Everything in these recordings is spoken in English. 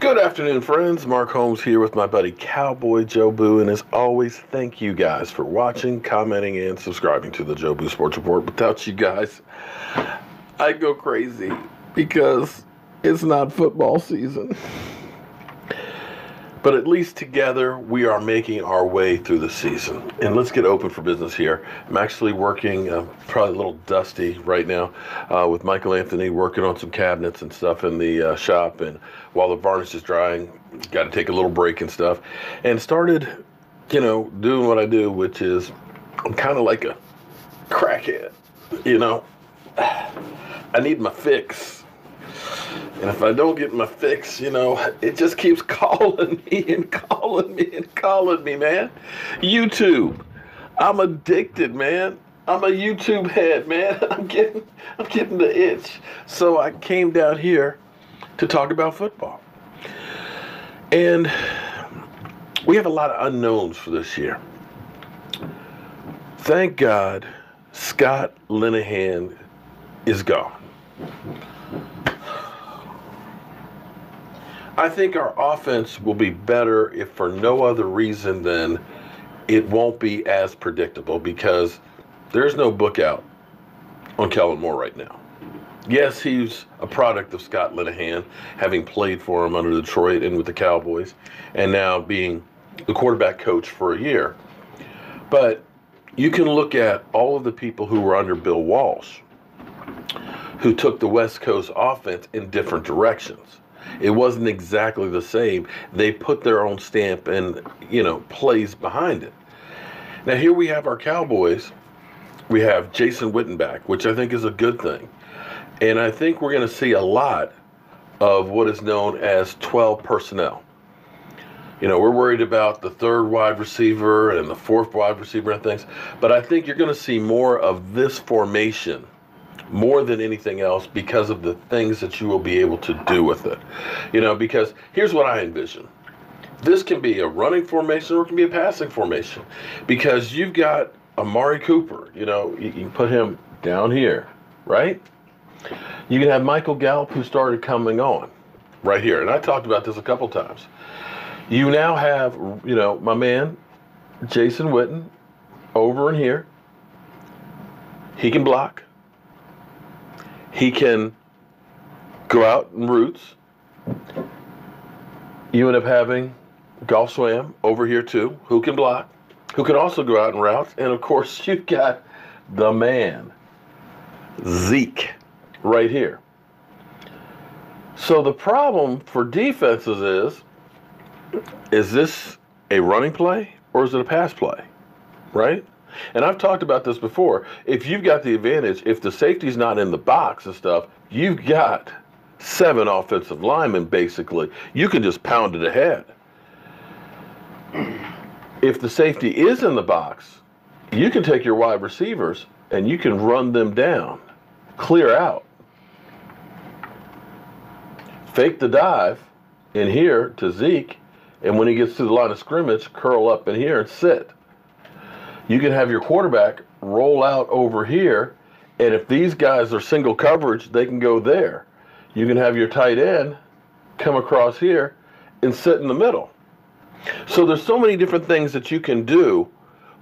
Good afternoon, friends. Mark Holmes here with my buddy Cowboy Joe Boo. And as always, thank you guys for watching, commenting, and subscribing to the Joe Boo Sports Report. Without you guys, I'd go crazy because it's not football season. But at least together, we are making our way through the season. And let's get open for business here. I'm actually working, probably a little dusty right now, with Michael Anthony, working on some cabinets and stuff in the shop. And while the varnish is drying, got to take a little break and stuff. And started, doing what I do, which is I'm kind of like a crackhead, I need my fix. And if I don't get my fix, it just keeps calling me and calling me and calling me, man. YouTube. I'm addicted, man. I'm a YouTube head, man. I'm getting the itch. So I came down here to talk about football. And we have a lot of unknowns for this year. Thank God Scott Linehan is gone. I think our offense will be better if for no other reason than it won't be as predictable because there's no book out on Kellen Moore right now. Yes, he's a product of Scott Linehan, having played for him under Detroit and with the Cowboys, and now being the quarterback coach for a year. But you can look at all of the people who were under Bill Walsh, who took the West Coast offense in different directions. It wasn't exactly the same. They put their own stamp and, plays behind it. Now, here we have our Cowboys. We have Jason Witten back, which I think is a good thing. And I think we're going to see a lot of what is known as 12 personnel. We're worried about the third wide receiver and the fourth wide receiver and things. But I think you're going to see more of this formation more than anything else because of the things that you will be able to do with it. Because here's what I envision. This can be a running formation or it can be a passing formation because you've got Amari Cooper, you can put him down here, right? You can have Michael Gallup who started coming on right here. And I talked about this a couple times. You now have, my man, Jason Witten over in here. He can block. He can go out in routes. You end up having Golf Swam over here too, who can block, who can also go out in routes. And of course, you've got the man, Zeke, right here. So the problem for defenses is this a running play or is it a pass play, right? And I've talked about this before. If you've got the advantage, if the safety's not in the box and stuff, you've got 7 offensive linemen, basically. You can just pound it ahead. If the safety is in the box, you can take your wide receivers and you can run them down, clear out. Fake the dive in here to Zeke, and when he gets to the line of scrimmage, curl up in here and sit. You can have your quarterback roll out over here, and if these guys are single coverage, they can go there. You can have your tight end come across here and sit in the middle. So there's so many different things that you can do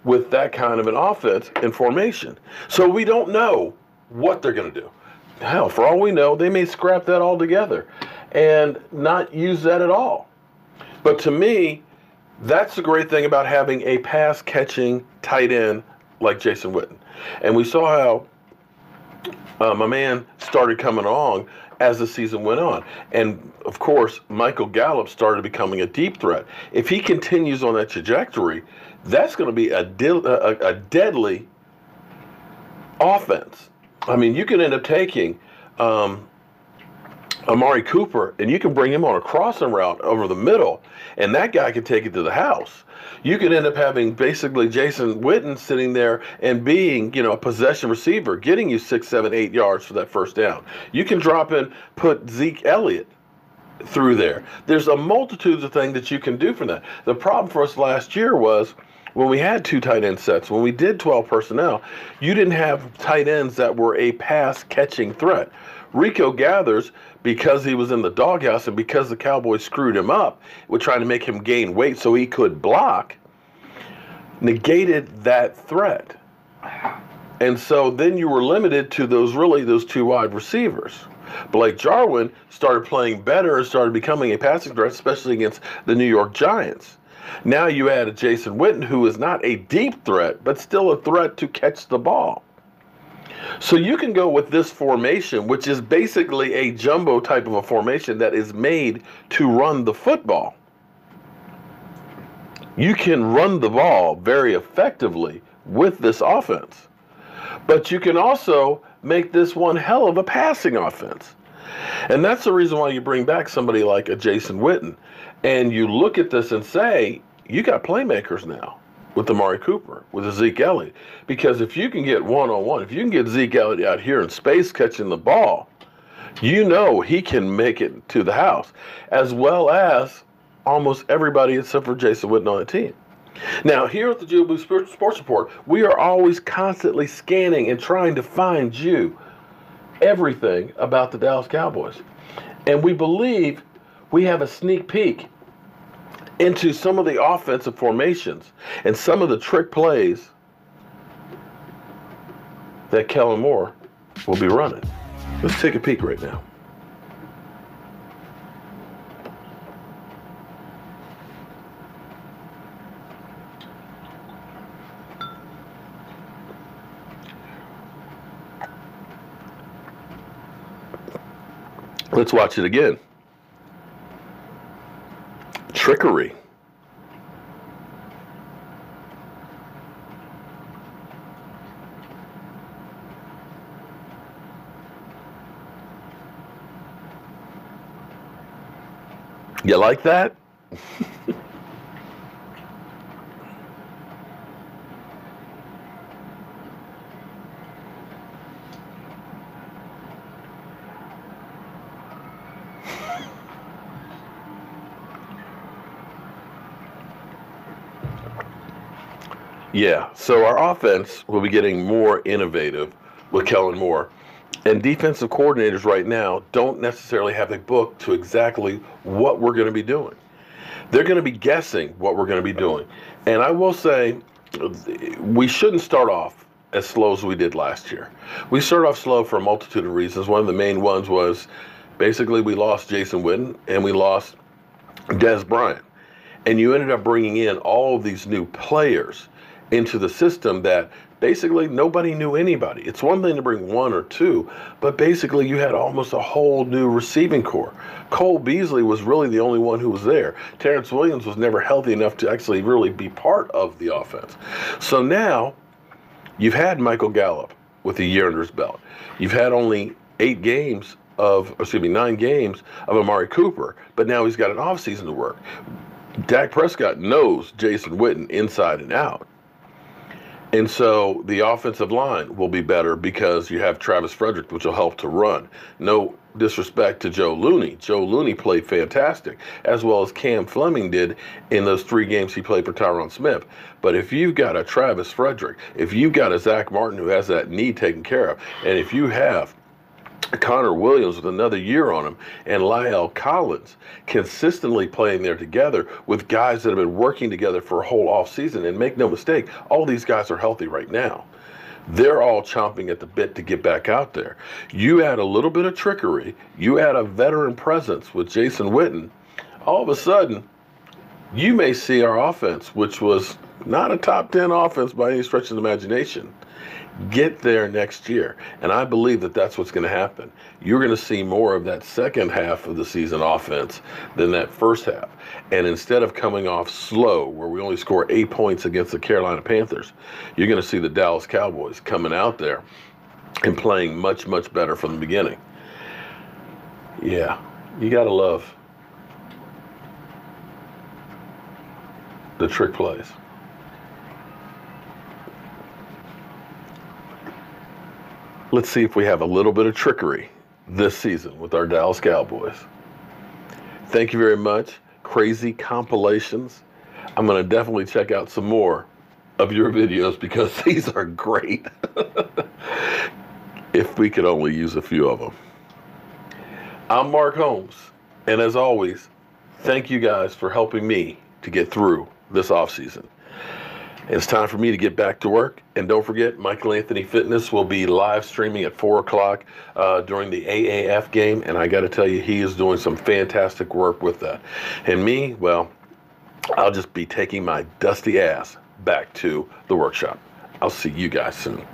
with that kind of an offense and formation. So we don't know what they're going to do. Hell, for all we know, they may scrap that all together and not use that at all. But to me, that's the great thing about having a pass-catching tight end like Jason Witten. And we saw how my man started coming along as the season went on. And, of course, Michael Gallup started becoming a deep threat. If he continues on that trajectory, that's going to be a deadly offense. I mean, you can end up taking Amari Cooper, and you can bring him on a crossing route over the middle, and that guy can take it to the house. You could end up having basically Jason Witten sitting there and being, a possession receiver, getting you 6, 7, 8 yards for that first down. You can drop in, put Zeke Elliott through there. There's a multitude of things that you can do from that. The problem for us last year was when we had 2 tight end sets, when we did 12 personnel, you didn't have tight ends that were a pass-catching threat. Rico Gathers because he was in the doghouse and because the Cowboys screwed him up with trying to make him gain weight so he could block, negated that threat. And so then you were limited to those two wide receivers. Blake Jarwin started playing better and started becoming a passing threat, especially against the New York Giants. Now you add a Jason Witten, who is not a deep threat, but still a threat to catch the ball. So you can go with this formation, which is basically a jumbo type of a formation that is made to run the football. You can run the ball very effectively with this offense. But you can also make this one hell of a passing offense. And that's the reason why you bring back somebody like a Jason Witten. And you look at this and say, you got playmakers now with Amari Cooper, with Zeke Elliott. Because if you can get one-on-one, if you can get Zeke Elliott out here in space catching the ball, you know he can make it to the house, as well as almost everybody except for Jason Witten on the team. Now, here at the Joe Blue Sports Report, we are always constantly scanning and trying to find you everything about the Dallas Cowboys. And we believe we have a sneak peek into some of the offensive formations and some of the trick plays that Kellen Moore will be running. Let's take a peek right now. Let's watch it again. Trickery. You like that? Yeah, so our offense will be getting more innovative with Kellen Moore. And defensive coordinators right now don't necessarily have a book to exactly what we're going to be doing. They're going to be guessing what we're going to be doing. And I will say, we shouldn't start off as slow as we did last year. We started off slow for a multitude of reasons. One of the main ones was basically we lost Jason Witten and we lost Dez Bryant. And you ended up bringing in all of these new players into the system that basically nobody knew anybody. It's one thing to bring one or two, but basically you had almost a whole new receiving corps. Cole Beasley was really the only one who was there. Terrence Williams was never healthy enough to actually really be part of the offense. So now you've had Michael Gallup with a year under his belt. You've had only 9 games of Amari Cooper, but now he's got an offseason to work. Dak Prescott knows Jason Witten inside and out. And so the offensive line will be better because you have Travis Frederick, which will help to run. No disrespect to Joe Looney. Joe Looney played fantastic, as well as Cam Fleming did in those 3 games he played for Tyron Smith. But if you've got a Travis Frederick, if you've got a Zach Martin who has that knee taken care of, and if you have Connor Williams with another year on him, and La'el Collins consistently playing there together with guys that have been working together for a whole offseason. And make no mistake, all these guys are healthy right now. They're all chomping at the bit to get back out there. You add a little bit of trickery, you add a veteran presence with Jason Witten, all of a sudden, you may see our offense, which was not a top 10 offense by any stretch of the imagination, get there next year. And I believe that that's what's going to happen. You're going to see more of that second half of the season offense than that first half. And instead of coming off slow, where we only score 8 points against the Carolina Panthers, you're going to see the Dallas Cowboys coming out there and playing much, much better from the beginning. Yeah, you got to love the trick plays. Let's see if we have a little bit of trickery this season with our Dallas Cowboys. Thank you very much. Crazy compilations. I'm going to definitely check out some more of your videos because these are great. If we could only use a few of them. I'm Mark Holmes, and as always, thank you guys for helping me to get through this offseason. It's time for me to get back to work. And don't forget, Michael Anthony Fitness will be live streaming at 4 o'clock during the AAF game. And I got to tell you, he is doing some fantastic work with that. And me, well, I'll just be taking my dusty ass back to the workshop. I'll see you guys soon.